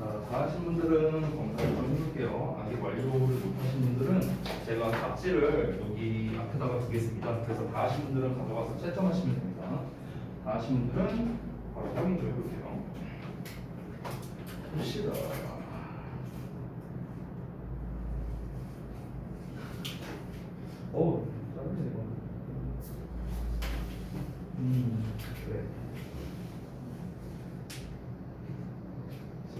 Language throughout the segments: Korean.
자, 다 하신 분들은 검사를 좀 해볼게요. 아직 완료를 못하신 분들은 제가 답지를 여기 앞에다가 두겠습니다. 그래서 다 하신 분들은 가져가서 채점하시면 됩니다. 다 하신 분들은 바로 확인 좀 해볼게요. 봅시다. 짧네 이거. 그래. 자,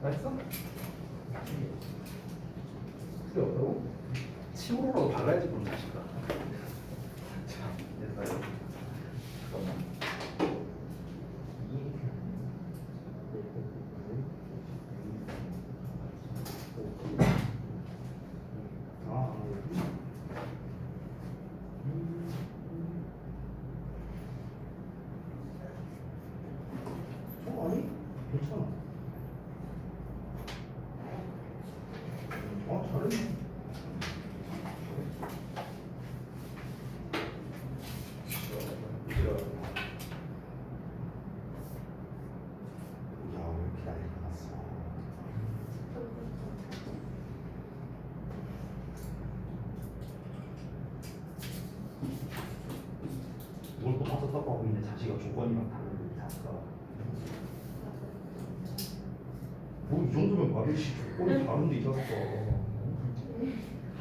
다 했어? 필요 없다고? 침으로라도 발라야지 그럼 자식아. 자, 됐어요. 잠깐만. 아니? 괜찮아. 잘했네. 뭘 또 맞았다고 하고 있네. 자식아 조건이랑 다르게 자식아. 뭐 이 정도면 말이지 조건이 다른데 이 자식아.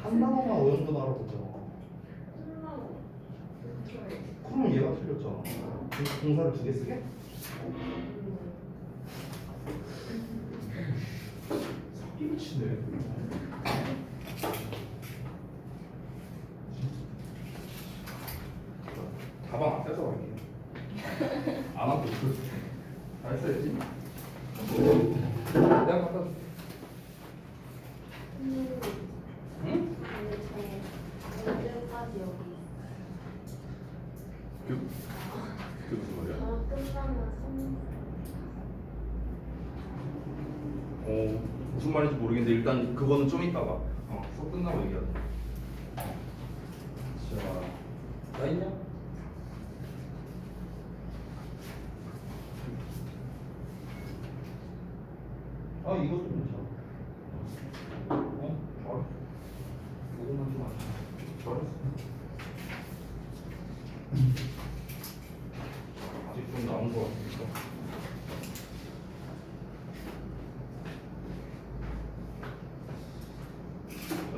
한 단어만 어연도 알아보잖아. 그러면 얘가 틀렸잖아. 공사를 두 개 쓰게? 사기치네. 가방 안 뺏어갈게. 안 하고 다 했어야지. 내가 갖다 줄게. 응? 언제까지 여기 그게 무슨 말이야? 끝나면 무슨 말인지 모르겠는데 일단 그거는 좀 이따가 수업 끝나고 얘기하자. 자, 나 있냐? 이것도 괜찮아. 잘했어. 이것만 좀 잘했어. 아직 좀 남은 거 같으니까.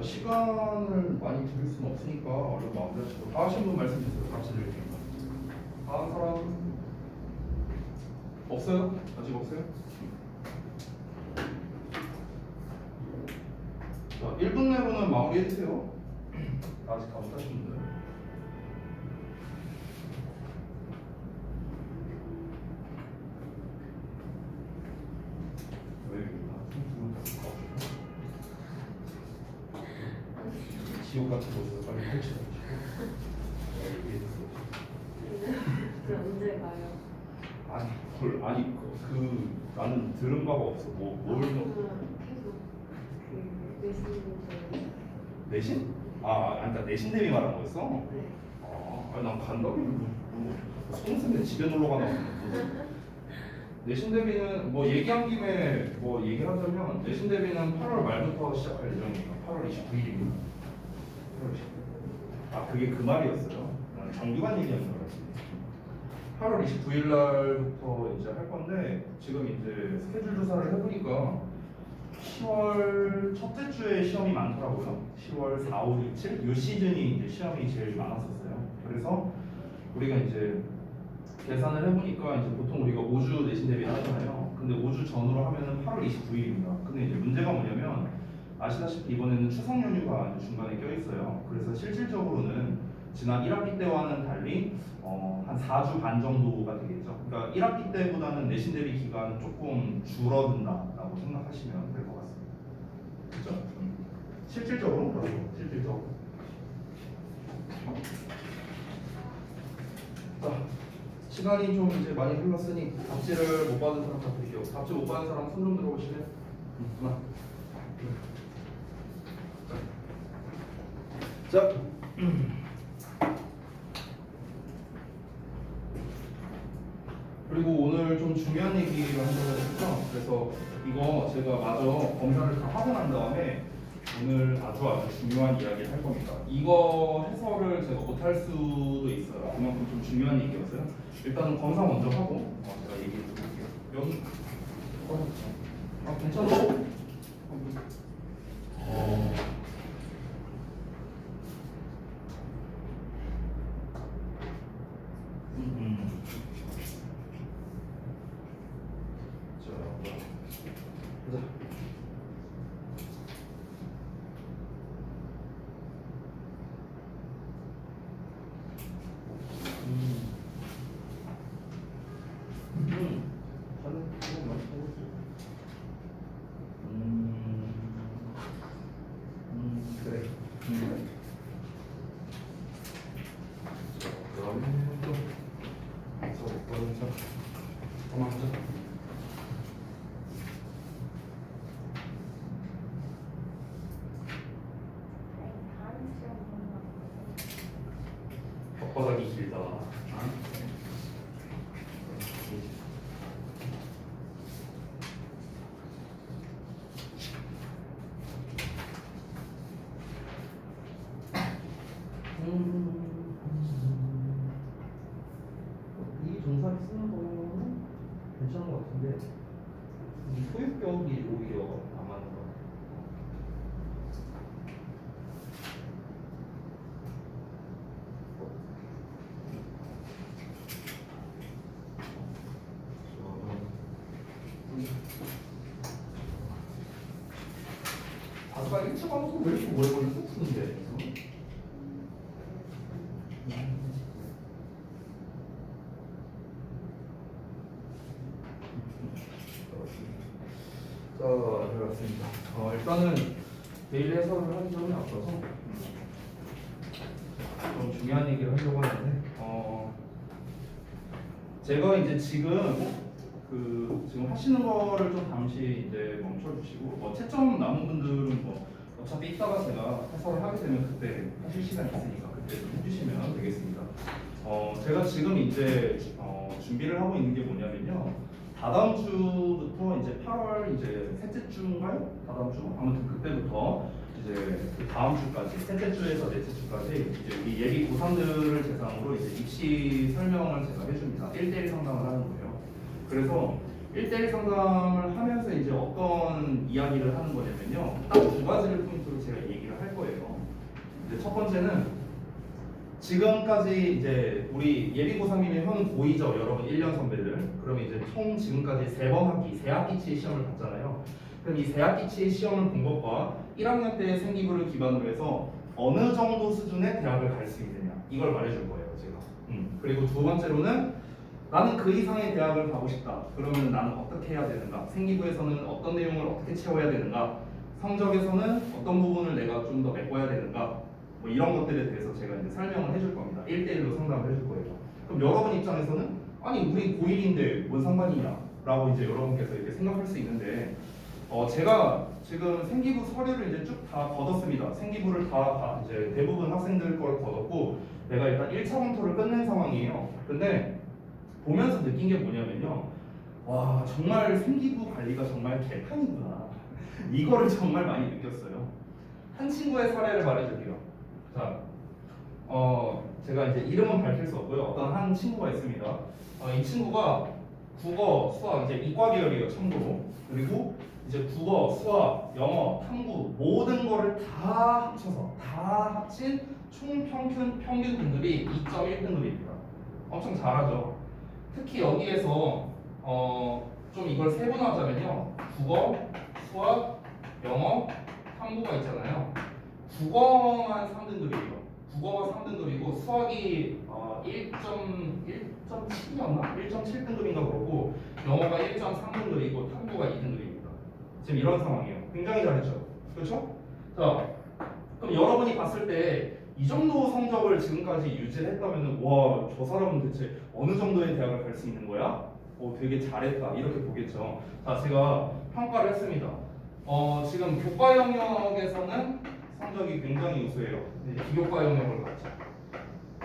시간을 많이 드릴 수는 없으니까 얼른 마무리하시고 다 하신 분 말씀 주세요. 같이 드릴 테니까. 다 한 사람 없어요? 아직 없어요? 자, 1분 내로는 마무리해주세요. 아직 다 못하신 분들. 지옥 같은 곳에서 빨리 펼치고 언제 가요? 아니 나는 들은 바가 없어. 뭘 계속 그 내신분들 내신? 그러니까 내신 대비 말한 거였어? 네. 아니 난 간다고 손생데 집에 놀러 가나. 내신 대비는 뭐 얘기한 김에 뭐 얘기를 하자면 내신 대비는 8월 말부터 시작할 예정이니까 8월 29일입니다. 그게 그 말이었어요. 나는 정규반 얘기하는 줄 알았지. 8월 29일 날부터 이제 할 건데 지금 이제 스케줄 조사를 해보니까 10월 첫째 주에 시험이 많더라고요. 10월 4, 5, 6, 7 이 시즌이 이제 시험이 제일 많았었어요. 그래서 우리가 이제 계산을 해보니까 이제 보통 우리가 5주 내신 대비를 하잖아요. 근데 5주 전으로 하면은 8월 29일입니다. 근데 이제 문제가 뭐냐면 아시다시피 이번에는 추석 연휴가 중간에 껴있어요. 그래서 실질적으로는 지난 1학기 때와는 달리 한 4주 반 정도가 되겠죠. 그러니까 1학기 때보다는 내신 대비 기간은 조금 줄어든다라고 생각하시면 될 것 같습니다. 그렇죠? 실질적으로 그렇죠. 실질적으로. 자, 시간이 좀 이제 많이 흘렀으니 답지를 못 받은 사람 다 드릴게요. 답지 못 받은 사람 손 좀 들어보실래요? 하나. 자, 그리고 오늘 좀 중요한 얘기를 한번 했죠. 그래서 이거 제가 마저 검사를 다 하고 난 다음에 오늘 아주 중요한 이야기를 할 겁니다. 이거 해설을 제가 못할 수도 있어요. 그만큼 좀 중요한 얘기였어요. 일단은 검사 먼저 하고 제가 얘기해 드릴게요. 여기 괜찮아? 자, 보자. 저는 그거 많이 보고 있어요. 그래. 자, 그러면 또 먼저 도망쳐. 다른 시험 보는 혓바닥이 길다. 이 정사를 쓰는 거는 괜찮은 것 같은데 이 소유격이 오히려 안 맞는 것 같아요. 아까 1차 방송 왜 이렇게 오래 걸려서 푸는데? 자, 들어갔습니다. 일단은 데일리 해설을 하기 전에 앞서서 좀 중요한 얘기를 하려고 하는데, 제가 이제 지금 하시는 거를 좀 잠시 이제 멈춰주시고, 채점 남은 분들은 어차피 이따가 제가 해설을 하게 되면 그때 하실 시간 있으니까 그때 좀 해주시면 되겠습니다. 제가 지금 이제 준비를 하고 있는 게 뭐냐면요. 다다음 주부터 이제 8월 이제 셋째 주인가요? 다다음 주? 아무튼 그때부터 이제 그 다음 주까지 셋째 주에서 넷째 주까지 이제 우리 예비 고3들을 대상으로 이제 입시 설명을 제가 해줍니다. 1대1 상담을 하는 거예요. 그래서 1대1 상담을 하면서 이제 어떤 이야기를 하는 거냐면요. 딱 두 가지를 포인트로 제가 얘기를 할 거예요. 이제 첫 번째는 지금까지 이제 우리 예비 고3이면 현 고2죠. 여러분 1년 선배들. 그럼 이제 총 지금까지 3번 학기치의 시험을 봤잖아요. 그럼 이 3학기치의 시험을 본 것과 1학년 때의 생기부를 기반으로 해서 어느 정도 수준의 대학을 갈 수 있느냐 이걸 말해줄 거예요 제가. 그리고 두 번째로는 나는 그 이상의 대학을 가고 싶다. 그러면 나는 어떻게 해야 되는가? 생기부에서는 어떤 내용을 어떻게 채워야 되는가? 성적에서는 어떤 부분을 내가 좀 더 메꿔야 되는가? 뭐 이런 것들에 대해서 제가 이제 설명을 해줄 겁니다. 1대1로 상담을 해줄 거예요. 그럼 여러분 입장에서는 아니 우리 고1인데 뭔 상관이냐? 라고 이제 여러분께서 이렇게 생각할 수 있는데 제가 지금 생기부 서류를 이제 쭉 다 걷었습니다. 생기부를 다 이제 대부분 학생들 걸 걷었고 내가 일단 1차 검토를 끝낸 상황이에요. 근데 보면서 느낀 게 뭐냐면요. 와 정말 생기부 관리가 정말 개판이구나. 이거를 정말 많이 느꼈어요. 한 친구의 사례를 말해줄게요. 자, 제가 이제 이름은 밝힐 수 없고요. 어떤 한 친구가 있습니다. 이 친구가 국어, 수학 이제 이과 계열이에요. 참고로. 그리고 이제 국어, 수학, 영어, 탐구 모든 거를 다 합쳐서 다 합친 총 평균 등급이 2.1등급입니다. 엄청 잘하죠. 특히 여기에서 좀 이걸 세분화하자면요. 국어, 수학, 영어, 탐구가 있잖아요. 국어만 3등급이에요. 국어가 3등급이고 수학이 1.7이었나? 1.7등급인가 그렇고 영어가 1.3등급이고 탐구가 2등급입니다. 지금 이런 상황이에요. 굉장히 잘했죠. 그렇죠? 자, 그럼 여러분이 봤을 때 이 정도 성적을 지금까지 유지를 했다면 와, 저 사람은 대체 어느 정도의 대학을 갈 수 있는 거야? 되게 잘했다 이렇게 보겠죠. 자, 제가 평가를 했습니다. 지금 교과 영역에서는 성적이 굉장히 우수해요. 비교과 영역을 갔죠.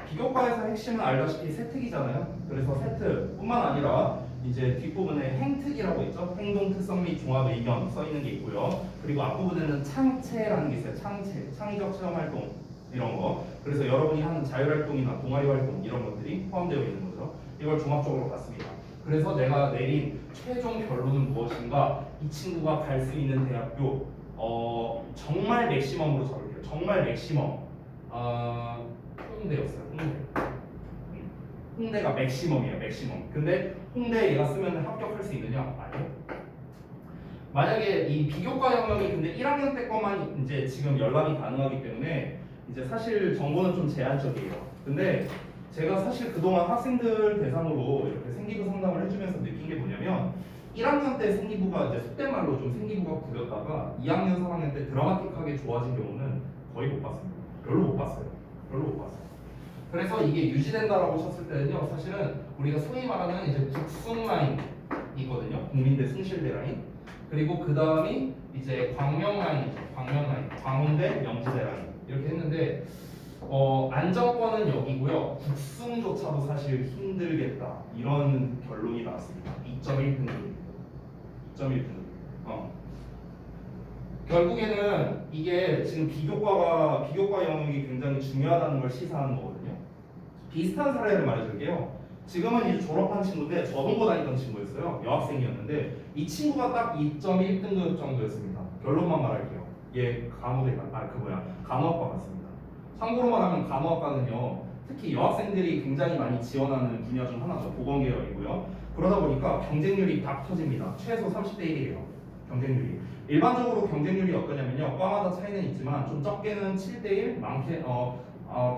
비교과에서 핵심은 알다시피 세특이잖아요. 그래서 세특뿐만 아니라 이제 뒷부분에 행특이라고 있죠. 행동 특성 및 종합 의견 써 있는 게 있고요. 그리고 앞부분에는 창체라는 게 있어요. 창체, 창의적 체험 활동 이런 거. 그래서 여러분이 하는 자율 활동이나 동아리 활동 이런 것들이 포함되어 있는 거죠. 이걸 종합적으로 봤습니다. 그래서 내가 내린 최종 결론은 무엇인가? 이 친구가 갈 수 있는 대학교 정말 맥시멈으로 잡을게요. 정말 맥시멈. 홍대였어요. 홍대가 맥시멈이에요. 맥시멈. 근데 홍대 얘가 쓰면 합격할 수 있느냐? 아니요. 만약에 이 비교과 영역이 근데 1학년 때 것만 이제 지금 열람이 가능하기 때문에 이제 사실 정보는 좀 제한적이에요. 근데 제가 사실 그동안 학생들 대상으로 이렇게 생기부 상담을 해주면서 느낀 게 뭐냐면 1학년 때 생기부가 이제 속된 말로 좀 생기부가 구렸다가 2학년, 3학년 때 드라마틱하게 좋아진 경우는 거의 못 봤습니다. 별로 못 봤어요. 별로 못 봤어요. 그래서 이게 유지된다라고 쳤을 때는요, 사실은 우리가 소위 말하는 이제 국sun 라인이거든요. 국민대 숭실대 라인. 그리고 그 다음이 이제 광명 라인이죠. 광명 라인. 광운대 명지대 라인. 이렇게 했는데 안정권은 여기고요. 국sun조차도 사실 힘들겠다. 이런 결론이 나왔습니다. 2.1등급. 2.1등급. 결국에는 이게 지금 비교과 영역이 굉장히 중요하다는 걸 시사하는 거거든요. 비슷한 사례를 말해줄게요. 지금은 이제 졸업한 친구인데 저동고 다니던 친구였어요. 여학생이었는데 이 친구가 딱 2.1등급 정도였습니다. 결론만 말할게요. 얘 간호학과 같습니다. 참고로 말하면 간호학과는요, 특히 여학생들이 굉장히 많이 지원하는 분야 중 하나죠. 보건계열이고요. 그러다 보니까 경쟁률이 딱 터집니다. 최소 30대 1이에요. 경쟁률이. 일반적으로 경쟁률이 어떠냐면요, 과마다 차이는 있지만 좀 적게는 7대 1, 많게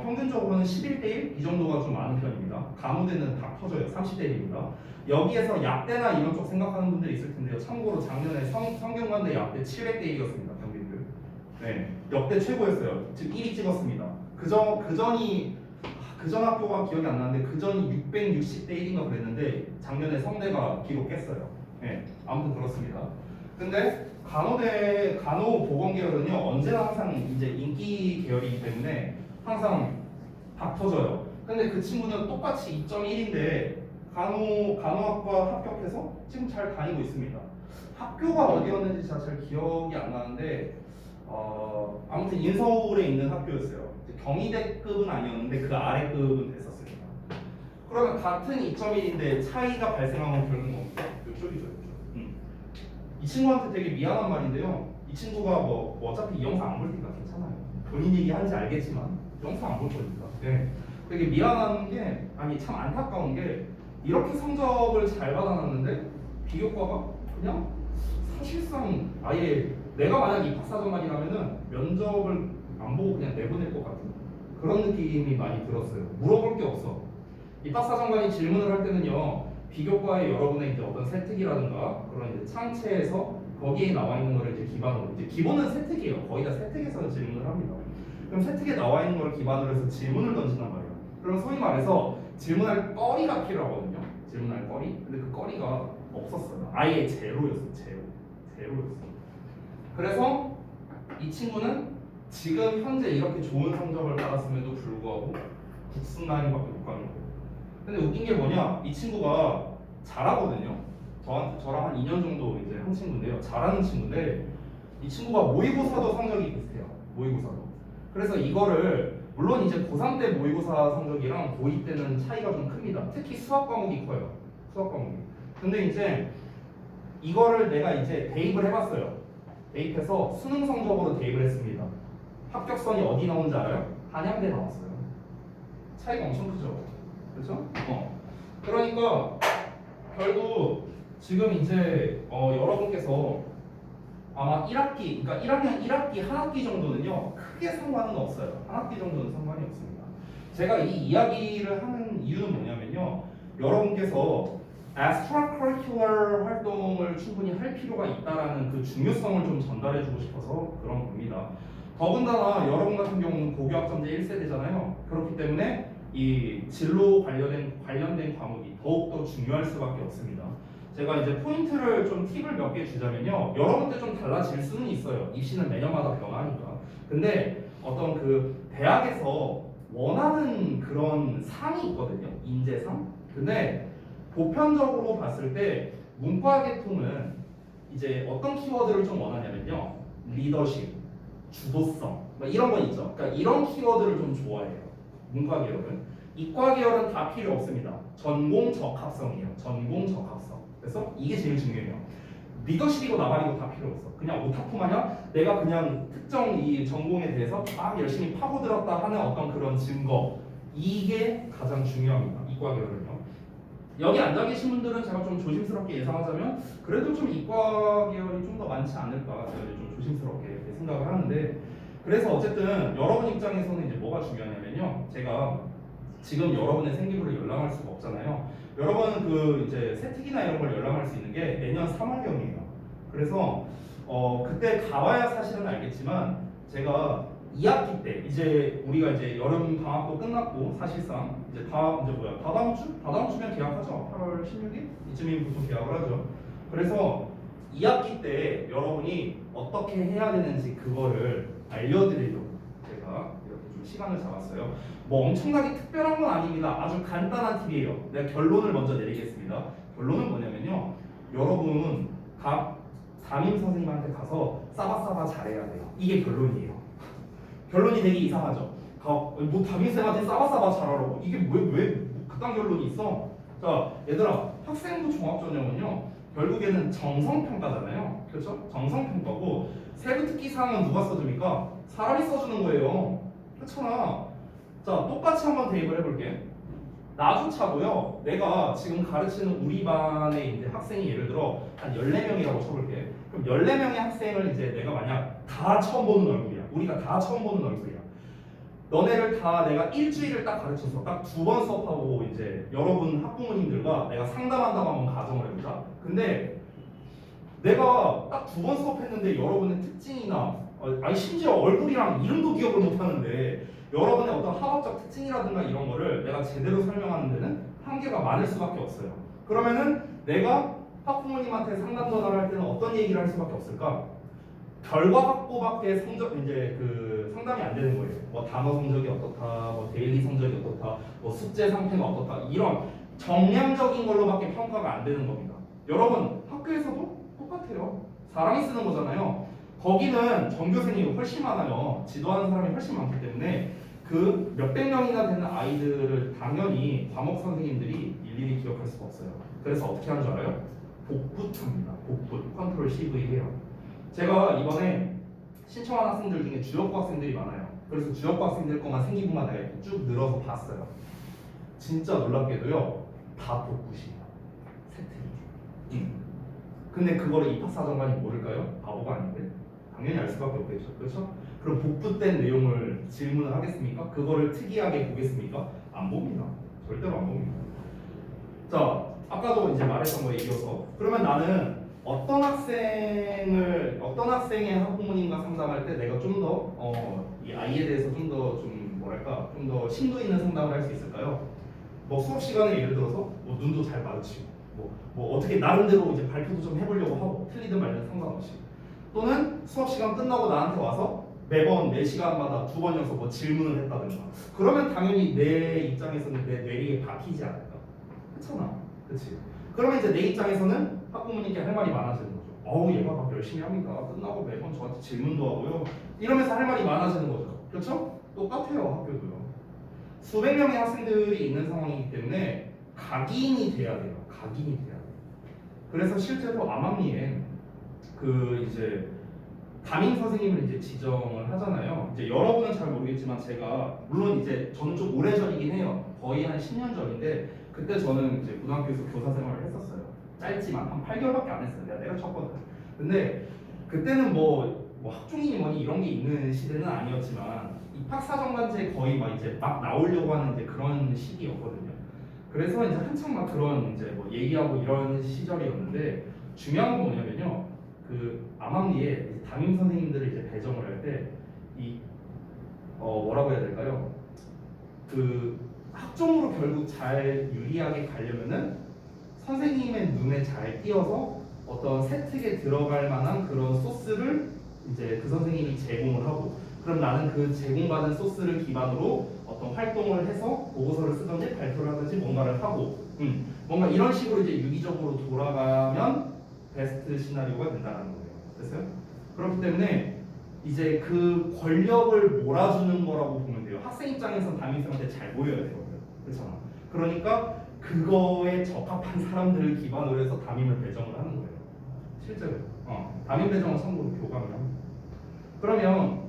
평균적으로는 11대 1 이 정도가 좀 많은 편입니다. 간호대는 다 터져요. 30대 1입니다. 여기에서 약대나 이런 쪽 생각하는 분들이 있을 텐데요. 참고로 작년에 성균관대 약대 700대 1이었습니다. 경비들. 네, 역대 최고였어요. 지금 1위 찍었습니다. 그전 학교가 기억이 안 나는데 그전이 660대 1인가 그랬는데 작년에 성대가 기록 깼어요. 네, 아무튼 그렇습니다. 근데 간호 보건 계열은요, 언제나 항상 이제 인기 계열이기 때문에 항상 다 터져요. 근데 그 친구는 똑같이 2.1인데 간호학과 합격해서 지금 잘 다니고 있습니다. 학교가 어디였는지 제가 잘 기억이 안 나는데 아무튼 인서울에 있는 학교였어요. 경희대급은 아니었는데 그 아래급은 됐었습니다. 그러면 같은 2.1인데 차이가 발생한 건 결국 뭡니까? 이쪽이죠. 이 친구한테 되게 미안한 말인데요. 이 친구가 뭐 어차피 이 영상 안 볼 테니까 괜찮아요. 본인 얘기 하는지 알겠지만 영상 안 볼 거니까. 네. 되게 미안한 게, 아니 참 안타까운 게, 이렇게 성적을 잘 받아놨는데 비교과가 그냥 사실상 아예 내가 만약 입학사정관이라면은 면접을 안 보고 그냥 내보낼 것 같은 그런 느낌이 많이 들었어요. 물어볼 게 없어. 입학사정관이 질문을 할 때는요, 비교과의 여러분의 이제 어떤 세특이라든가 그런 이제 창체에서 거기에 나와 있는 거를 이제 기반으로, 이제 기본은 세특이에요. 거의 다 세특에서 질문을 합니다. 그럼 세특에 나와 있는 걸 기반으로 해서 질문을 던진단 말이에요. 그럼 소위 말해서 질문할 거리가 필요하거든요. 질문할 거리. 근데 그 거리가 없었어요. 아예 제로였어요. 제로였어요. 그래서 이 친구는 지금 현재 이렇게 좋은 성적을 받았음에도 불구하고 국sun 라인밖에 못 가는 거예요. 근데 웃긴 게 뭐냐? 이 친구가 잘하거든요. 저랑 한 2년 정도 이제 한 친구인데요. 잘하는 친구인데 이 친구가 모의고사도 성적이 비슷해요. 모의고사도. 그래서 이거를 물론 이제 고3 때 모의고사 성적이랑 고2 때는 차이가 좀 큽니다. 특히 수학 과목이 커요. 수학 과목이. 근데 이제 이거를 내가 이제 대입을 해봤어요. 대입해서 수능 성적으로 대입을 했습니다. 합격선이 어디 나온지 알아요? 한양대 나왔어요. 차이가 엄청 크죠. 그렇죠? 그러니까 결국 지금 이제 여러분께서 아마 1학기, 그러니까 1학년 1학기 한 학기 정도는요 크게 상관은 없어요. 한 학기 정도는 상관이 없습니다. 제가 이 이야기를 하는 이유는 뭐냐면요, 여러분께서 extracurricular 활동을 충분히 할 필요가 있다라는 그 중요성을 좀 전달해주고 싶어서 그런 겁니다. 더군다나 여러분 같은 경우는 고교학점제 1세대잖아요. 그렇기 때문에 이 진로 관련된 과목이 더욱더 중요할 수밖에 없습니다. 제가 이제 포인트를 좀 팁을 몇 개 주자면요, 여러분 때 좀 달라질 수는 있어요. 입시는 매년마다 변화하니까. 근데 어떤 그 대학에서 원하는 그런 상이 있거든요. 인재상. 근데 보편적으로 봤을 때 문과 계통은 이제 어떤 키워드를 좀 원하냐면요. 리더십, 주도성 뭐 이런 거 있죠. 그러니까 이런 키워드를 좀 좋아해요. 문과 계열은. 이과 계열은 다 필요 없습니다. 전공 적합성이에요. 전공 적합성. 그래서 이게 제일 중요해요. 리더십이고 나발이고 다 필요 없어. 그냥 오타쿠 마냥 내가 그냥 특정 이 전공에 대해서 막 열심히 파고들었다 하는 어떤 그런 증거, 이게 가장 중요합니다. 이과 계열은요. 여기 앉아 계신 분들은 제가 좀 조심스럽게 예상하자면 그래도 좀 이과 계열이 좀 더 많지 않을까 제가 좀 조심스럽게 이렇게 생각을 하는데, 그래서 어쨌든 여러분 입장에서는 이제 뭐가 중요하냐면요. 제가 지금 여러분의 생기부를 열람할 수가 없잖아요. 여러분은 그 이제 세특이나 이런 걸 열람할 수 있는 게 내년 3월경이에요. 그래서 그때 가봐야 사실은 알겠지만 제가 2학기 때 이제 우리가 이제 여름 방학도 끝났고 사실상 이제 다다음 주면 계약하죠. 8월 16일 이쯤이면 보통 계약을 하죠. 그래서 2학기 때 여러분이 어떻게 해야 되는지 그거를 알려드리려고 제가 이렇게 좀 시간을 잡았어요. 뭐 엄청나게 특별한 건 아닙니다. 아주 간단한 팁이에요. 내가 결론을 먼저 내리겠습니다. 결론은 뭐냐면요. 여러분 각 담임 선생님한테 가서 싸바싸바 잘해야 돼요. 이게 결론이에요. 결론이 되게 이상하죠. 뭐 담임쌤한테 싸바싸바 잘하라고. 이게 왜 그딴 결론이 있어? 자, 얘들아, 학생부 종합전형은요. 결국에는 정성평가잖아요. 그렇죠? 정성평가고 세부특기 사항은 누가 써줍니까? 사람이 써주는 거예요. 그렇잖아. 자, 똑같이 한번 대입을 해볼게. 나조차고요. 내가 지금 가르치는 우리 반에 이제 학생이 예를 들어 한 14명이라고 쳐볼게. 그럼 14명의 학생을 이제 내가 만약 다 처음 보는 얼굴이야. 우리가 다 처음 보는 얼굴이야. 너네를 다 내가 일주일을 딱 가르쳐서 딱 2번 수업하고 이제 여러분 학부모님들과 내가 상담한다고 한번 가정을 해보자. 근데 내가 딱 2번 수업했는데 여러분의 특징이나 아니 심지어 얼굴이랑 이름도 기억을 못하는데 여러분의 어떤 학업적 특징이라든가 이런 거를 내가 제대로 설명하는 데는 한계가 많을 수밖에 없어요. 그러면은 내가 학부모님한테 상담 전화를 할 때는 어떤 얘기를 할 수밖에 없을까? 결과 확보밖에 이제 그 상담이 안 되는 거예요. 뭐 단어 성적이 어떻다, 뭐 데일리 성적이 어떻다, 뭐 숙제 상태가 어떻다, 이런 정량적인 걸로밖에 평가가 안 되는 겁니다. 여러분 학교에서도 똑같아요. 사람이 쓰는 거잖아요. 거기는 전교생이 훨씬 많아요. 지도하는 사람이 훨씬 많기 때문에 그 몇백 명이나 되는 아이들을 당연히 과목 선생님들이 일일이 기억할 수가 없어요. 그래서 어떻게 하는 줄 알아요? 복붙합니다. 복붙, 컨트롤 CV 해요. 제가 이번에 신청한 학생들 중에 주역고 학생들이 많아요. 그래서 주역고 학생들 거만 생기부만 내가 이렇게 쭉 늘어서 봤어요. 진짜 놀랍게도요, 다 복붙이에요. 세트리. 근데 그거를 입학사정관이 모를까요? 바보가 아닌데. 당연히 알 수밖에 없겠죠. 그렇죠? 그럼 복붙된 내용을 질문을 하겠습니까? 그거를 특이하게 보겠습니까? 안 봅니다. 절대로 안 봅니다. 자, 아까도 이제 말했던 거에 이어서 그러면 나는 어떤 학생의 학부모님과 상담할 때 내가 좀 더 이 아이에 대해서 좀 더 좀 더 심도 있는 상담을 할 수 있을까요? 뭐 수업 시간에 예를 들어서 뭐 눈도 잘 마주치고 뭐 어떻게 나름대로 이제 발표도 좀 해보려고 하고 틀리든 말든 상관없이, 또는 수업 시간 끝나고 나한테 와서 매번 매 시간마다 2번 연속 뭐 질문을 했다든가, 그러면 당연히 내 입장에서는 내 뇌리에 박히지 않을까? 그렇잖아, 그렇지? 그러면 이제 내 입장에서는 학부모님께 할 말이 많아지는 거죠. 어우 얘가 막 열심히 합니다. 끝나고 매번 저한테 질문도 하고요. 이러면서 할 말이 많아지는 거죠. 그렇죠? 똑같아요, 학교도요. 수백 명의 학생들이 있는 상황이기 때문에 각인이 돼야 돼요. 각인이 돼야 돼요. 그래서 실제로 암암리에 그 이제 담임 선생님을 이제 지정을 하잖아요. 이제 여러분은 잘 모르겠지만 제가 물론 이제 저는 좀 오래 전이긴 해요. 거의 한 10년 전인데 그때 저는 이제 고등학교에서 교사 생활을 했었어요. 짧지만 한 8개월밖에 안 했어요. 내가 쳤거든. 근데 그때는 뭐 학종이니 뭐니 이런 게 있는 시대는 아니었지만 입학사정관제 거의 막 이제 막 나오려고 하는 이제 그런 시기였거든요. 그래서 이제 한창 막 그런 이제 뭐 얘기하고 이런 시절이었는데 중요한 건 뭐냐면요. 그 암암리에 담임 선생님들을 이제 배정을 할 때 이 뭐라고 해야 될까요? 그 학종으로 결국 잘 유리하게 가려면은 선생님의 눈에 잘 띄어서 어떤 세특에 들어갈 만한 그런 소스를 이제 그 선생님이 제공을 하고, 그럼 나는 그 제공받은 소스를 기반으로 어떤 활동을 해서 보고서를 쓰든지 발표를 하든지 뭔가를 하고, 뭔가 이런 식으로 이제 유기적으로 돌아가면 베스트 시나리오가 된다는 거예요. 됐어요? 그렇기 때문에 이제 그 권력을 몰아주는 거라고 보면 돼요. 학생 입장에선 담임쌤한테 잘 보여야 되거든. 그렇잖아. 그러니까 그거에 적합한 사람들을 기반으로 해서 담임을 배정을 하는 거예요. 실제로. 담임 배정은 참고로 교감을 합니다. 그러면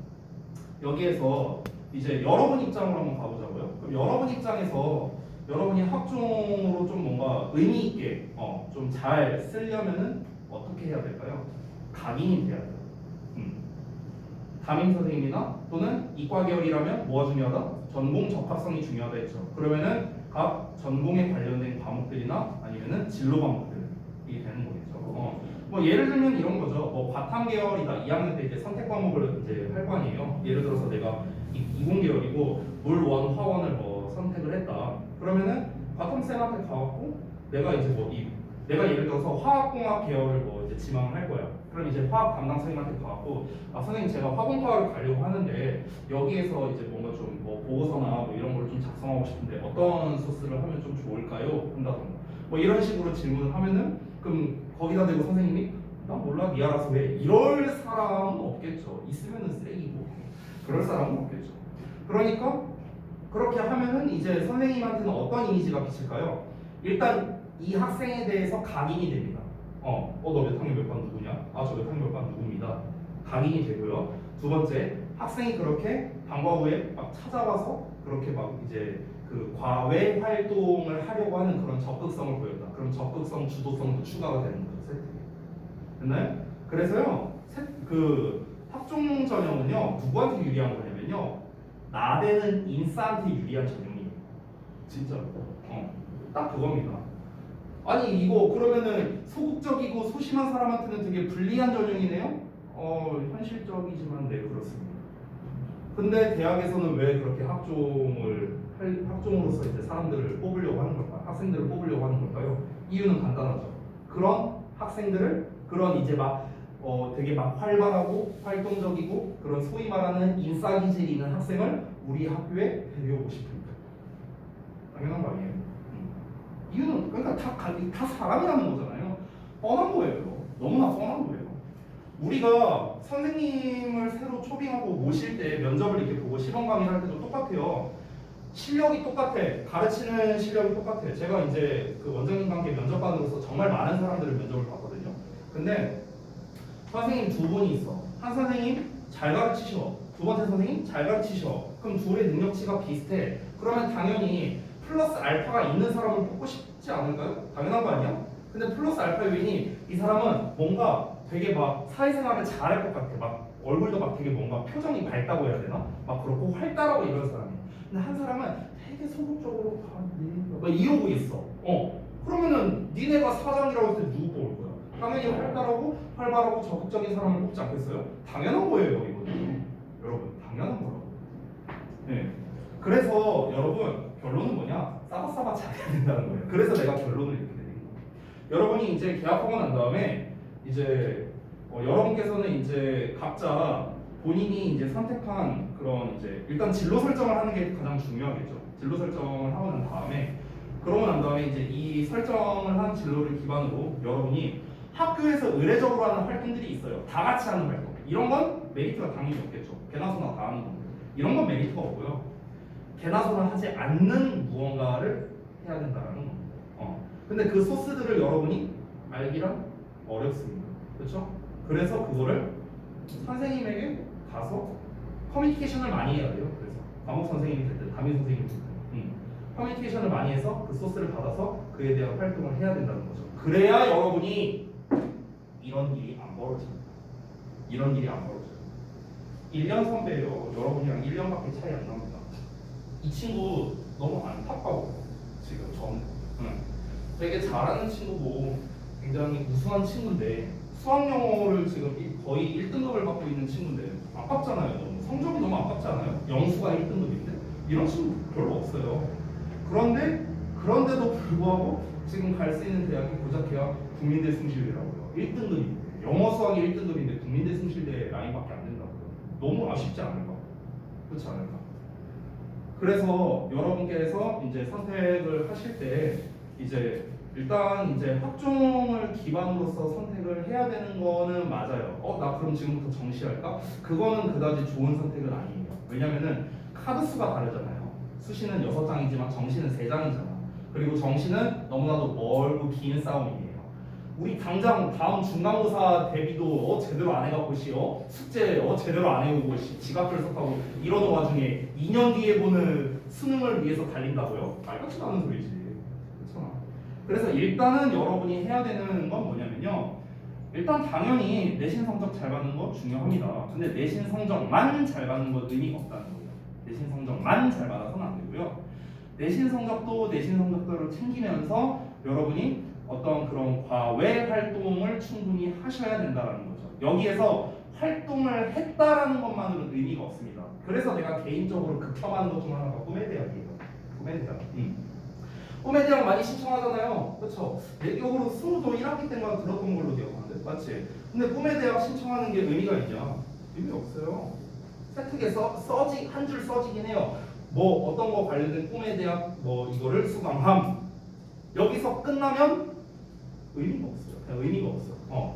여기에서 이제 여러분 입장으로 한번 가보자고요. 그럼 여러분 입장에서 여러분이 학종으로 좀 뭔가 의미 있게 좀 잘 쓰려면은 어떻게 해야 될까요? 각인이 돼야 돼요. 담임 선생님이나 또는 이과 계열이라면 뭐가 중요하다? 전공 적합성이 중요하다 했죠. 그러면은 각 전공에 관련된 과목들이나 아니면은 진로 과목들이 되는 거겠죠. 뭐 예를 들면 이런 거죠. 뭐 바탕 계열이다. 2학년 때 이제 선택 과목을 이제 할 거 아니에요. 예를 들어서 내가 이공 계열이고 물원 화원을 뭐 선택을 했다. 그러면은 바텀 쌤한테 가갖고 내가 이제 내가 예를 들어서 화학공학 계열을 뭐 이제 지망을 할 거야. 그럼 이제 화학 담당 선생님한테 가갖고 선생님 제가 화공과를 가려고 하는데 여기에서 이제 뭔가 좀 뭐 보고서나 뭐 이런 걸 좀 작성하고 싶은데 어떤 소스를 하면 좀 좋을까요? 한다던가 뭐 이런 식으로 질문을 하면은 그럼 거기다 대고 선생님이 난 몰라 니 알아서 해 이럴 사람은 없겠죠. 있으면은 쓰레기고 그럴 사람은 없겠죠. 그러니까 그렇게 하면은 이제 선생님한테는 어떤 이미지가 비칠까요? 일단 이 학생에 대해서 각인이 됩니다. 너 몇 학년 몇 반 누구냐? 저 몇 학년 몇 반 누구입니다. 각인이 되고요. 두 번째, 학생이 그렇게 방과 후에 막 찾아와서 그렇게 막 이제 그 과외 활동을 하려고 하는 그런 적극성을 보였다. 그럼 적극성, 주도성도 추가가 되는 거죠. 세트에. 됐나요? 그래서요, 그 학종 전형은요, 누구한테 유리한 거냐면요, 나대는 인싸한테 유리한 전형이에요. 진짜로. 딱 그겁니다. 아니 이거 그러면은 소극적이고 소심한 사람한테는 되게 불리한 전형이네요? 현실적이지만 네 그렇습니다. 근데 대학에서는 왜 그렇게 학종으로서 이제 사람들을 뽑으려고 하는 걸까요? 학생들을 뽑으려고 하는 걸까요? 이유는 간단하죠. 그런 학생들을 그런 이제 막 되게 막 활발하고 활동적이고 그런 소위 말하는 인싸 기질이 있는 학생을 우리 학교에 데려오고 싶으니까. 당연한 거 아니에요? 이유는 그러니까 다 사람이라는 거잖아요. 뻔한 거예요. 너무나 뻔한 거예요. 우리가 선생님을 새로 초빙하고 모실 때 면접을 이렇게 보고 시범 강의를 할 때도 똑같아요. 실력이 똑같아. 가르치는 실력이 똑같아. 제가 이제 그 원장님 관계 면접관으로서 정말 많은 사람들을 면접을 봤거든요. 근데 선생님 두 분이 있어. 한 선생님 잘 가르치셔. 두 번째 선생님 잘 가르치셔. 그럼 둘의 능력치가 비슷해. 그러면 당연히 플러스 알파가 있는 사람을 뽑고 싶지 않을까요? 당연한 거 아니야? 근데 플러스 알파 요인이 이 사람은 뭔가 되게 막 사회생활을 잘할 것 같아. 막 얼굴도 막 되게 뭔가 표정이 밝다고 해야 되나? 막 그렇고 활달하고 이런 사람이. 근데 한 사람은 되게 소극적으로 막 이러고 있어. 그러면은 니네가 사장이라고 했을 때 누구 뽑을 거야? 당연히 활발하고 적극적인 사람을 뽑지 않겠어요? 당연한 거예요, 이거는. 여러분, 당연한 거라고. 네. 그래서 여러분 결론은 뭐냐? 싸바싸바 잘해야 된다는 거예요. 그래서 내가 결론을 이렇게 내린 거예요. 여러분이 이제 개학하고 난 다음에 이제 여러분께서는 이제 각자 본인이 이제 선택한 그런 이제 일단 진로 설정을 하는 게 가장 중요하겠죠. 진로 설정을 하고 난 다음에 그러고 난 다음에 이제 이 설정을 한 진로를 기반으로 여러분이 학교에서 의례적으로 하는 활동들이 있어요. 다 같이 하는 활동. 이런 건 메리트가 당연히 없겠죠. 개나 소나 다 하는 건데. 이런 건 메리트가 없고요. 개나 소나 하지 않는 무언가를 해야 된다는 겁니다. 근데 그 소스들을 여러분이 알기란 어렵습니다. 그렇죠? 그래서 그거를 선생님에게 가서 커뮤니케이션을 많이 해야 돼요. 그래서 과목 선생님이 됐든 담임 선생님이 됐든 커뮤니케이션을 많이 해서 그 소스를 받아서 그에 대한 활동을 해야 된다는 거죠. 그래야 여러분이 이런 일이 안 벌어집니다. 이런 일이 안 벌어져요. 1년 선배예요. 여러분이랑 1년밖에 차이 안 납니다. 이 친구 너무 안타까워. 지금 되게 잘하는 친구고 굉장히 우수한 친구인데 수학 영어를 지금 거의 1등급을 받고 있는 친구인데 아깝잖아요. 너무. 성적이 너무 아깝지 않아요? 영수가 1등급인데 이런 친구 별로 없어요. 그런데도 불구하고 지금 갈 수 있는 대학이 고작해야 국민대 숭실대라고요. 1등급인데 영어 수학이 1등급인데 국민대 숭실대 라인밖에 안 된다고요. 너무 아쉽지 않을까? 그렇지 않을까? 그래서 여러분께서 이제 선택을 하실 때 이제 일단 이제 학종을 기반으로서 선택을 해야 되는 거는 맞아요. 나 그럼 지금부터 정시할까? 그거는 그다지 좋은 선택은 아니에요. 왜냐면은 카드 수가 다르잖아요. 수시는 6장이지만 정시는 3장이잖아. 그리고 정시는 너무나도 멀고 긴 싸움이에요. 우리 당장 다음 중간고사 대비도 제대로 안 해갖고 숙제 제대로 안 해오고 지각결석하고 이러는 와중에 2년 뒤에 보는 수능을 위해서 달린다고요? 말 같지도 않은 소리지. 그렇잖아. 그래서 일단은 여러분이 해야 되는 건 뭐냐면요. 일단 당연히 내신 성적 잘 받는 거 중요합니다. 근데 내신 성적만 잘 받는 건 의미가 없다는 거예요. 내신 성적만 잘 받아서는 안 되고요. 내신 성적도 내신 성적대로 챙기면서 여러분이 어떤 그런 과외 활동을 충분히 하셔야 된다는 거죠. 여기에서 활동을 했다라는 것만으로는 의미가 없습니다. 그래서 내가 개인적으로 극혐하는 것 중 하나가 꿈의 대학이에요. 꿈의 대학. 꿈의 대학 많이 신청하잖아요. 그렇죠? 내 기억으로 스무도 1학기 때만 들었던 걸로 기억하는데 맞지? 근데 꿈의 대학 신청하는 게 의미가 있냐? 의미 없어요. 세특에 한 줄 써지긴 해요. 뭐 어떤 거 관련된 꿈의 대학 뭐 이거를 수강함. 여기서 끝나면 의미가 없어요. 그냥 의미가 없어.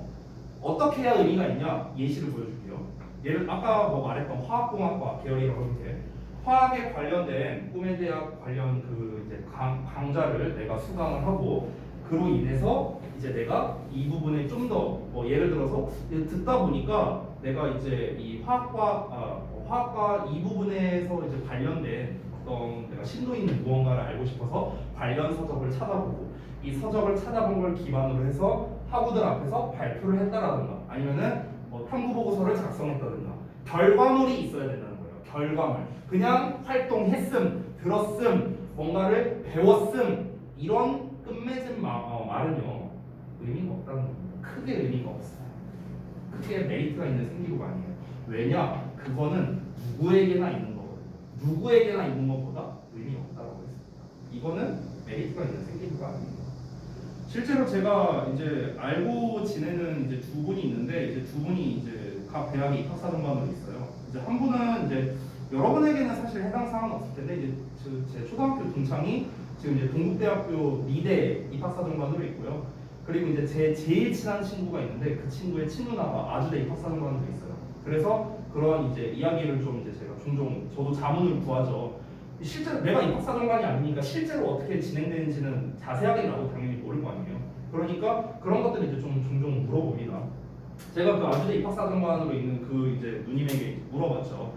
어떻게 해야 의미가 있냐? 예시를 보여줄게요. 예를 아까 뭐 말했던 화학공학과 계열이라고 이렇게 화학에 관련된 꿈의 대학 관련 그 이제 강좌를 내가 수강을 하고 그로 인해서 이제 내가 이 부분에 좀 더 뭐 예를 들어서 듣다 보니까 내가 이제 이 화학과 이 부분에서 이제 관련된 어떤 내가 심도 있는 무언가를 알고 싶어서 관련 서적을 찾아보고 이 서적을 찾아본 걸 기반으로 해서 학우들 앞에서 발표를 했다라든가 아니면은 뭐 탐구 보고서를 작성했다든가 결과물이 있어야 된다는 거예요. 결과물. 그냥 활동했음, 들었음, 뭔가를 배웠음 이런 끝맺은 말은요 의미가 없다는 겁니다. 크게 의미가 없어요. 크게 메리트가 있는 생기부가 아니에요. 왜냐? 그거는 누구에게나 있는 거거든요. 누구에게나 있는 것보다 의미 없다고 했습니다. 이거는 메리트가 있는 생기부가 아닙니다. 실제로 제가 이제 알고 지내는 이제 두 분이 있는데 이제 두 분이 이제 각 대학에 입학사정관으로 있어요. 이제 한 분은 이제 여러분에게는 사실 해당 사항은 없을 텐데 이제 제 초등학교 동창이 지금 이제 동국대학교 미대 입학사정관으로 있고요. 그리고 이제 제 제일 친한 친구가 있는데 그 친구의 친누나가 아주대 입학사정관으로 있어요. 그래서 그런 이제 이야기를 좀 이제 제가 종종 저도 자문을 구하죠. 실제로 내가 입학사정관이 아니니까 실제로 어떻게 진행되는지는 자세하게라도 당연히 모를 거 아니에요. 그러니까 그런 것들을 이제 좀 종종 물어봅니다. 제가 그 아주대 입학사정관으로 있는 그 이제 누님에게 물어봤죠.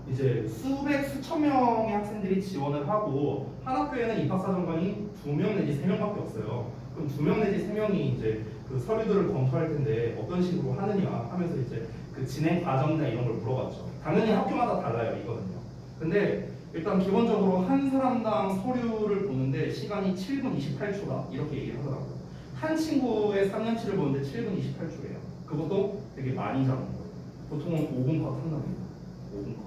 이제 수천 명의 학생들이 지원을 하고 한 학교에는 입학사정관이 2명 내지 3명밖에 없어요. 그럼 2명 내지 3명이 이제 그 서류들을 검토할 텐데 어떤 식으로 하느냐 하면서 이제 그 진행 과정이나 이런 걸 물어봤죠. 당연히 학교마다 달라요 이거는요. 근데 일단 기본적으로 한 사람당 서류를 보는데 시간이 7분 28초다 이렇게 얘기를 하더라고요. 한 친구의 3년치를 보는데 7분 28초예요. 그것도 되게 많이 잡은 거예요. 보통은 5분 컷 한답니다. 5분 컷.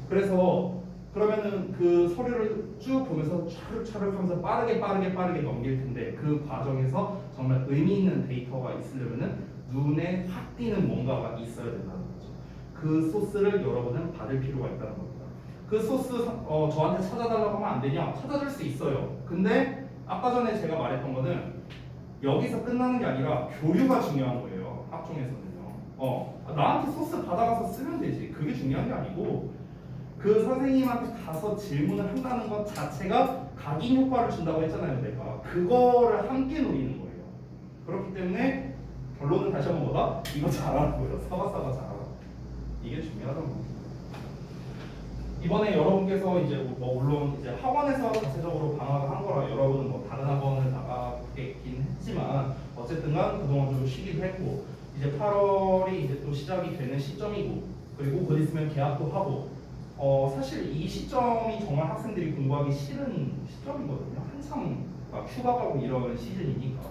그래서 그러면은 그 서류를 쭉 보면서 차륵차륵 하면서 빠르게 넘길 텐데 그 과정에서 정말 의미 있는 데이터가 있으려면은 눈에 확 띄는 뭔가가 있어야 된다는 거죠. 그 소스를 여러분은 받을 필요가 있다는 겁니다. 그 소스 저한테 찾아달라고 하면 안 되냐? 찾아줄 수 있어요. 근데 아까 전에 제가 말했던 거는 여기서 끝나는 게 아니라 교류가 중요한 거예요. 학종에서는요. 나한테 소스 받아가서 쓰면 되지. 그게 중요한 게 아니고 그 선생님한테 가서 질문을 한다는 것 자체가 각인 효과를 준다고 했잖아요. 내가 그거를 함께 노리는 거예요. 그렇기 때문에 결론은 다시 한번 뭐다? 이거 잘하라고요. 사바사바 잘하라. 이게 중요하다는 겁니다. 이번에 여러분께서 이제 뭐 물론 이제 학원에서 자체적으로 방학을 한 거라 여러분은 뭐 다른 학원을 나가겠긴 했지만 어쨌든간 그동안 좀 쉬기도 했고 이제 8월이 이제 또 시작이 되는 시점이고 그리고 곧 있으면 개학도 하고 사실 이 시점이 정말 학생들이 공부하기 싫은 시점이거든요. 한참 막 휴가 가고 이런 시즌이니까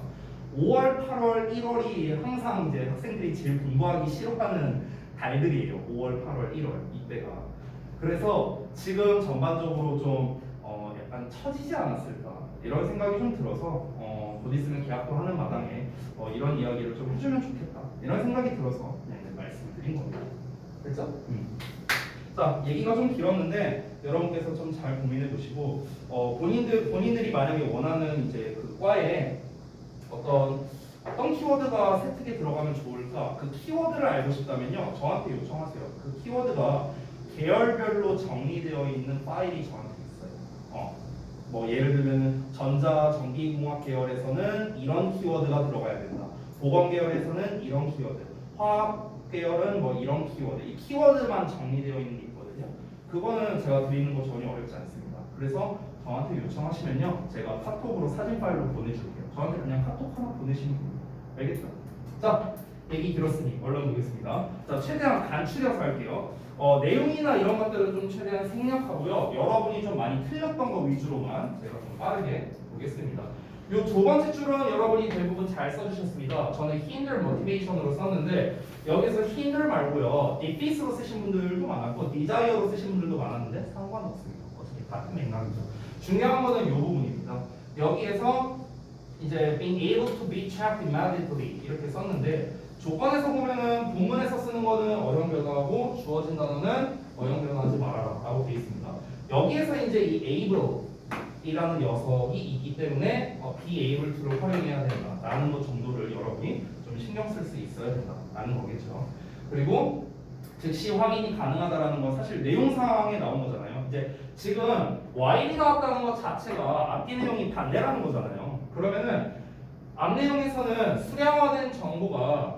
5월, 8월, 1월이 항상 이제 학생들이 제일 공부하기 싫어하는 달들이에요. 5월, 8월, 1월 이때가. 그래서 지금 전반적으로 좀 약간 처지지 않았을까 이런 생각이 좀 들어서 곧 있으면 계약도 하는 마당에 이런 이야기를 좀 해주면 좋겠다 이런 생각이 들어서 그냥 말씀드린 겁니다. 됐죠? 자, 얘기가 좀 길었는데 여러분께서 좀 잘 고민해 보시고 본인들이 만약에 원하는 이제 그 과에 어떤 키워드가 세특에 들어가면 좋을까? 그 키워드를 알고 싶다면요. 저한테 요청하세요. 그 키워드가 계열별로 정리되어 있는 파일이 저한테 있어요. 뭐 예를 들면 전자 전기공학 계열에서는 이런 키워드가 들어가야 된다. 보건 계열에서는 이런 키워드. 화학 계열은 뭐 이런 키워드. 이 키워드만 정리되어 있는 게 있거든요. 그거는 제가 드리는 거 전혀 어렵지 않습니다. 그래서 저한테 요청하시면요. 제가 카톡으로 사진 파일로 보내줄게요. 저한테 그냥 카톡 하나 보내시면 됩니다. 알겠죠? 자, 얘기 들었으니 얼른 보겠습니다. 자, 최대한 간추려서 할게요. 내용이나 이런 것들은 좀 최대한 생략하고요. 여러분이 좀 많이 틀렸던 거 위주로만 제가 좀 빠르게 보겠습니다. 요 두 번째 줄은 여러분이 대부분 잘 써주셨습니다. 저는 hinder motivation으로 썼는데 여기서 hinder 말고요. defeat로 쓰신 분들도 많았고 desire로 쓰신 분들도 많았는데 상관없습니다. 어차피 같은 맥락이죠. 중요한 거는 이 부분입니다. 여기에서 이제 being able to be checked immediately 이렇게 썼는데 조건에서 보면은 본문에서 쓰는 거는 어형 변화하고 주어진 단어는 어형 변화하지 말아라 라고 되어 있습니다. 여기에서 이제 이 able 이라는 녀석이 있기 때문에 be able to를 활용해야 된다 라는 것 정도를 여러분이 좀 신경 쓸 수 있어야 된다 라는 거겠죠. 그리고 즉시 확인이 가능하다라는 건 사실 내용상에 나온 거잖아요. 이제 지금 while이 나왔다는 것 자체가 앞뒤 내용이 반대라는 거잖아요. 그러면은 앞 내용에서는 수량화된 정보가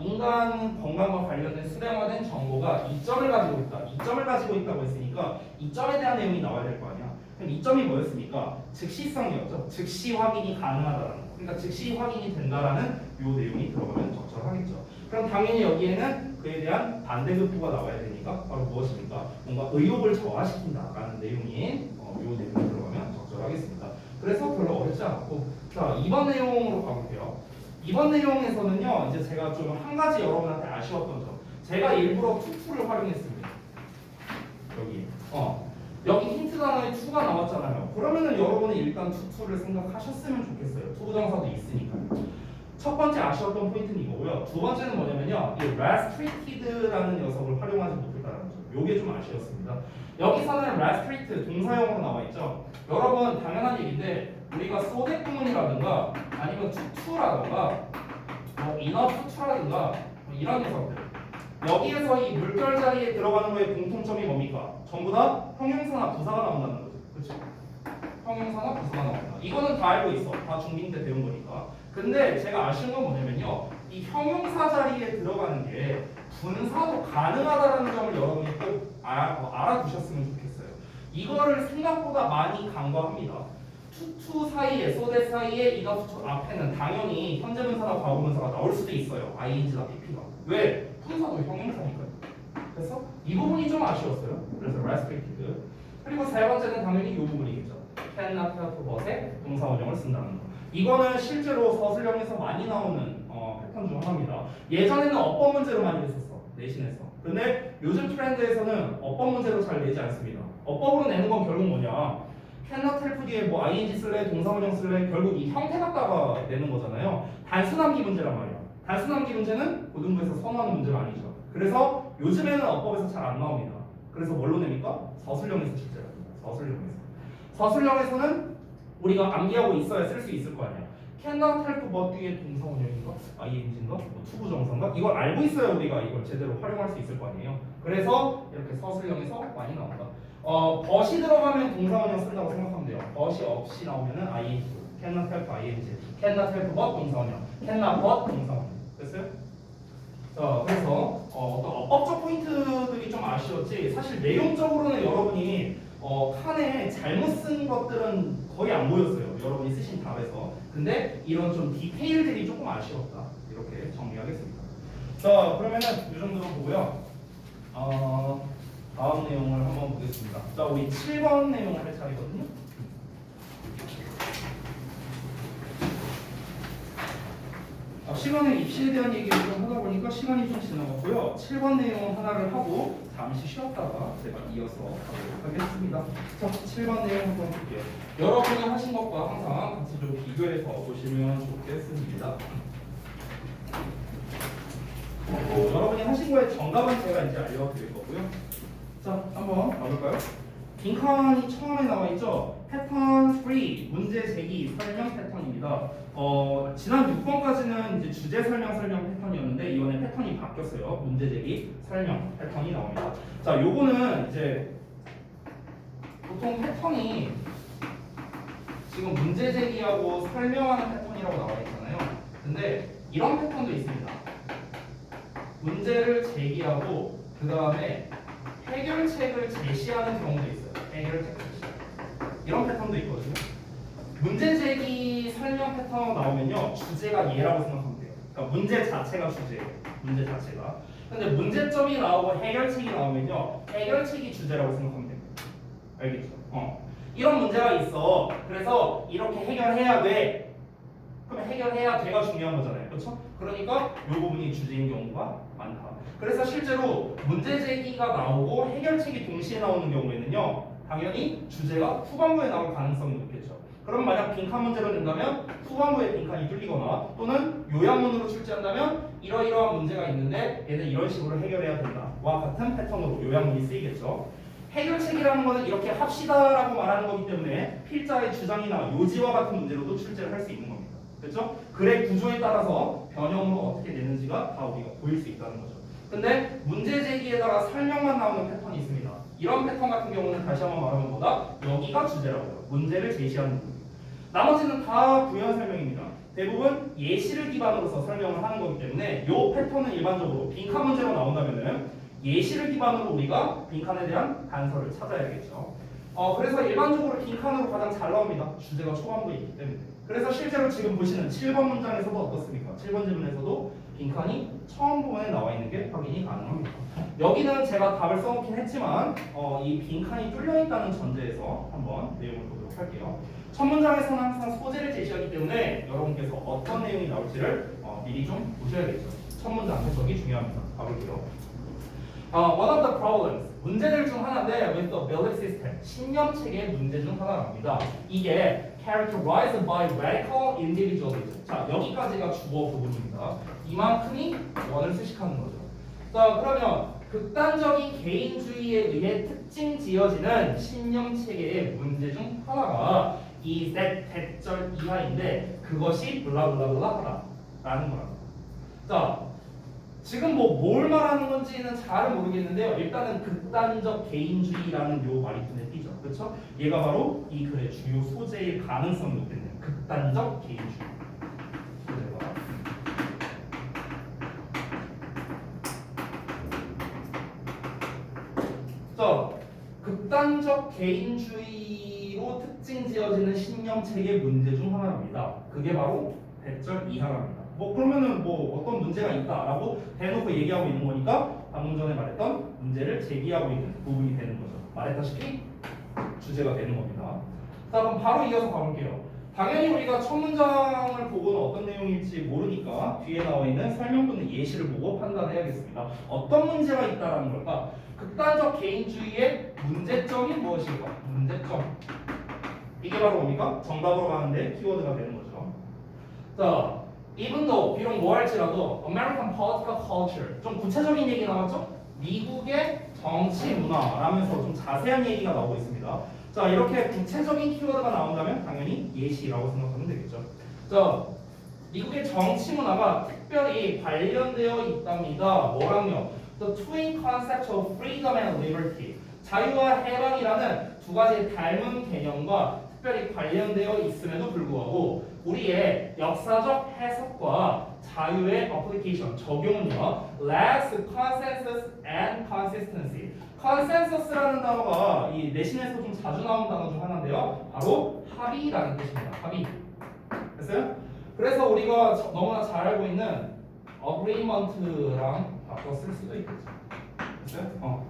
인간 건강과 관련된 수량화된 정보가 이점을 가지고 있다. 이점을 가지고 있다고 했으니까 이점에 대한 내용이 나와야 될 거 아니야. 그럼 이점이 뭐였습니까? 즉시성이었죠. 즉시 확인이 가능하다라는 거. 그러니까 즉시 확인이 된다라는 요 내용이 들어가면 적절하겠죠. 그럼 당연히 여기에는 그에 대한 반대급부가 나와야 되니까 바로 무엇입니까? 뭔가 의욕을 저하시킨다라는 내용이 요 내용이 들어가면 적절하겠습니다. 그래서 별로 어렵지 않았고 자 2번 내용으로 가볼게요. 2번 내용에서는요 이제 제가 좀 한 가지 여러분한테 아쉬웠던 점 제가 일부러 투투를 활용했습니다. 여기 힌트 단어에 투가 나왔잖아요. 그러면은 여러분은 일단 투투를 생각하셨으면 좋겠어요. 투부정사도 있으니까. 첫 번째 아쉬웠던 포인트는 이거고요. 두 번째는 뭐냐면요. 이 restricted라는 녀석을 활용하지 못했다는 점. 요게 좀 아쉬웠습니다. 여기서는 restrict 동사형으로 나와 있죠. 여러분 당연한 얘기인데 우리가 so대 구문이라든가 아니면 투투라든가 뭐 enough 투라든가 뭐 이런 녀석들 여기에서 이 물결 자리에 들어가는 거의 공통점이 뭡니까? 전부 다 형용사나 부사가 나온다는 거죠. 그렇죠? 형용사나 부사가 나온다. 이거는 다 알고 있어. 다 중딩 때 배운 거니까. 근데 제가 아쉬운 건 뭐냐면요. 이 형용사 자리에 들어가는 게 분사도 가능하다는 점을 여러분이 꼭 알아두셨으면 좋겠어요. 이거를 생각보다 많이 간과합니다. 투 사이에, 소대 사이에 이너프 투 앞에는 당연히 현재분사나 과거분사가 나올 수도 있어요. ing나 pp가. 왜? 분사도 형용사니까요. 그래서 이 부분이 좀 아쉬웠어요. 그래서 restricted. 그리고 세 번째는 당연히 이 부분이겠죠. cannot help but에 동사 원형을 쓴다는 거. 이거는 실제로 서술형에서 많이 나오는 패턴 중 하나입니다. 예전에는 어법 문제로 많이 냈었어. 내신에서. 근데 요즘 트렌드에서는 어법 문제로 잘 내지 않습니다. 어법으로 내는 건 결국 뭐냐? cannot help 뒤에 뭐 ing 쓸래, 동사 원형 쓸래 결국 이 형태 갖다가 내는 거잖아요. 단순함기 문제란 말이야. 단순함기 문제는 고등부에서 선호하는 문제가 아니죠. 그래서 요즘에는 어법에서 잘 안 나옵니다. 그래서 뭘로 냅니까? 서술형에서 실제로 서술형에서. 서술형에서는 우리가 암기하고 있어야 쓸 수 있을 거 아니야. cannot help but 뒤에 동사 원형인가? ing인가? 뭐 투부정사인가? 이걸 알고 있어야 우리가 이걸 제대로 활용할 수 있을 거 아니에요. 그래서 이렇게 서술형에서 많이 나온다. but이 들어가면 동사 원형 쓴다고 생각하면 돼요. but이 없이 나오면은 ing, cannot help ing, cannot help but 동사 원형, cannot but 동사 원형. 됐어요? 그래서 어떤 어법적 포인트들이 좀 아쉬웠지 사실 내용적으로는 여러분이 칸에 잘못 쓴 것들은 거의 안 보였어요. 여러분이 쓰신 답에서. 근데 이런 좀 디테일들이 조금 아쉬웠다. 이렇게 정리하겠습니다. 자 그러면은 이 정도로 보고요. 다음 내용을 한번 보겠습니다. 자 우리 7번 내용을 할 차례거든요. 시간에 입시에 대한 얘기를 좀 하다 보니까 시간이 좀 지나갔고요. 7번 내용 하나를 하고 잠시 쉬었다가 제가 이어서 가도록 하겠습니다. 자, 7번 내용 한번 볼게요. 여러분이 하신 것과 항상 같이 좀 비교해서 보시면 좋겠습니다. 여러분이 하신 거의 정답은 제가 이제 알려드릴 거고요. 자, 한번 가볼까요? 빈칸이 처음에 나와 있죠. 패턴 3 문제 제기 설명 패턴입니다. 지난 6번까지는 이제 주제 설명 패턴이었는데 이번에 패턴이 바뀌었어요. 문제 제기 설명 패턴이 나옵니다. 자, 요거는 이제 보통 패턴이 지금 문제 제기하고 설명하는 패턴이라고 나와 있잖아요. 근데 이런 패턴도 있습니다. 문제를 제기하고 그 다음에 해결책을 제시하는 경우도 있어요. 해결책 제시. 이런 패턴도 있거든요. 문제 제기 설명 패턴 나오면요. 주제가 얘라고 생각하면 돼요. 그러니까 문제 자체가 주제예요. 문제 자체가. 근데 문제점이 나오고 해결책이 나오면요. 해결책이 주제라고 생각하면 됩니다. 알겠죠? 이런 문제가 있어. 그래서 이렇게 해결해야 돼. 그럼 해결해야 돼가 중요한 거잖아요. 그렇죠? 그러니까 이 부분이 주제인 경우가 많다. 그래서 실제로 문제 제기가 나오고 해결책이 동시에 나오는 경우에는요. 당연히 주제가 후반부에 나올 가능성이 높겠죠. 그럼 만약 빈칸 문제로 낸다면 후반부에 빈칸이 뚫리거나 또는 요약문으로 출제한다면 이러이러한 문제가 있는데 얘는 이런 식으로 해결해야 된다와 같은 패턴으로 요약문이 쓰이겠죠. 해결책이라는 것은 이렇게 합시다라고 말하는 거기 때문에 필자의 주장이나 요지와 같은 문제로도 출제를 할 수 있는 겁니다. 그렇죠? 글의 구조에 따라서 변형으로 어떻게 내는지가 다 우리가 보일 수 있다는 거죠. 근데 문제 제기에다가 설명만 나오는 패턴이 있습니다. 이런 패턴 같은 경우는 다시 한번 말하면 뭐다? 여기가 주제라고요. 문제를 제시하는 부분. 나머지는 다 부연 설명입니다. 대부분 예시를 기반으로서 설명을 하는 거기 때문에 이 패턴은 일반적으로 빈칸 문제로 나온다면은 예시를 기반으로 우리가 빈칸에 대한 단서를 찾아야겠죠. 그래서 일반적으로 빈칸으로 가장 잘 나옵니다. 주제가 초반부에 있기 때문에. 그래서 실제로 지금 보시는 7번 문장에서도 어떻습니까? 7번 질문에서도 빈칸이 처음 부분에 나와 있는 게 확인이 가능합니다. 여기는 제가 답을 써놓긴 했지만 이 빈칸이 뚫려 있다는 전제에서 한번 내용을 보도록 할게요. 첫 문장에서는 항상 소재를 제시하기 때문에 여러분께서 어떤 내용이 나올지를 미리 좀 보셔야겠죠. 첫 문장 해석이 중요합니다. 가볼게요. One of the problems, 문제들 중 하나인데 with the belief system, 신념 체계의 문제 중 하나랍니다. 이게 characterized by radical individualism. 자, 여기까지가 주어 부분입니다. 이만큼이 원을 수식하는 거죠. 자, 그러면 극단적인 개인주의에 의해 특징 지어지는 신념 체계의 문제 중 하나가 이 대절 이하인데 그것이 블라블라블라하다라는 거랍니다. 자, 지금 뭘 말하는 건지는 잘 모르겠는데요. 일단은 극단적 개인주의라는 요 말이 눈에 띄죠. 그렇죠? 얘가 바로 이 글의 주요 소재일 가능성이 높겠네요. 극단적 개인주의. 소재가. 자, 극단적 개인주의로 특징 지어지는 신념 체계 문제 중 하나랍니다. 그게 바로 대절 이하랍니다. 그러면은 어떤 문제가 있다라고 대놓고 얘기하고 있는 거니까 방금 전에 말했던 문제를 제기하고 있는 부분이 되는 거죠. 말했다시피 주제가 되는 겁니다. 자, 그럼 바로 이어서 가볼게요. 당연히 우리가 첫 문장을 보고는 어떤 내용일지 모르니까 뒤에 나와 있는 설명 또는 예시를 보고 판단해야겠습니다. 어떤 문제가 있다라는 걸까? 극단적 개인주의의 문제점이 무엇일까? 문제점. 이게 바로 뭡니까? 정답으로 가는데 키워드가 되는 거죠. 자, even though 비록 뭐 할지라도 American political culture 좀 구체적인 얘기 나왔죠? 미국의 정치 문화라면서 좀 자세한 얘기가 나오고 있습니다. 자, 이렇게 구체적인 키워드가 나온다면 당연히 예시라고 생각하면 되겠죠. 자, 미국의 정치 문화가 특별히 관련되어 있답니다. 뭐랑요? The twin concepts of freedom and liberty. 자유와 해방이라는 두 가지 닮은 개념과 특별히 관련되어 있음에도 불구하고 우리의 역사적 해석과 자유의 어플리케이션, 적용은요 lacks consensus and consistency. consensus라는 단어가 이 내신에서 좀 자주 나오는 단어 중 하나인데요. 바로 합의라는 뜻입니다. 합의. 됐어요? 그래서 우리가 너무나 잘 알고 있는 agreement랑 바꿔 쓸 수도 있겠죠. 됐어요?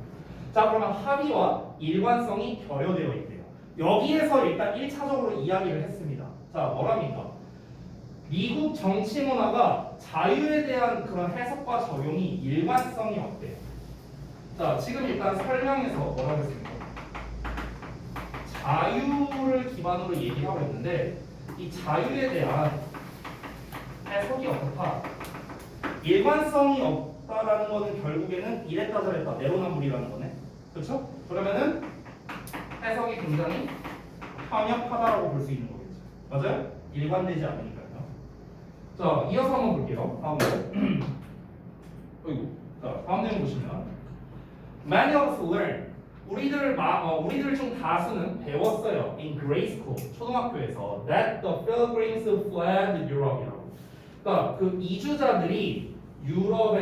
자, 그러면 합의와 일관성이 결여되어 있대요. 여기에서 일단 1차적으로 이야기를 했습니다. 자, 뭐랍니까? 미국 정치 문화가 자유에 대한 그런 해석과 적용이 일관성이 없대요. 자, 지금 일단 설명에서 뭐라고 했습니까? 자유를 기반으로 얘기를 하고 있는데 이 자유에 대한 해석이 어떻다? 일관성이 없다라는 거는 결국에는 이랬다 저랬다 내로남불이라는 거네. 그렇죠? 그러면은 해석이 굉장히 편협하다라고 볼 수 있는 거겠죠. 맞아요? 일관되지 않으니까요. 자, 이어서 한번 볼게요. 다음 거. 어이구. 자, 다음 내용 보시면 Many of us learn. 우리들 중 다수는 배웠어요. In grade school, 초등학교에서 that the pilgrims fled Europe이라고. 그러니까 그 이주자들이 유럽에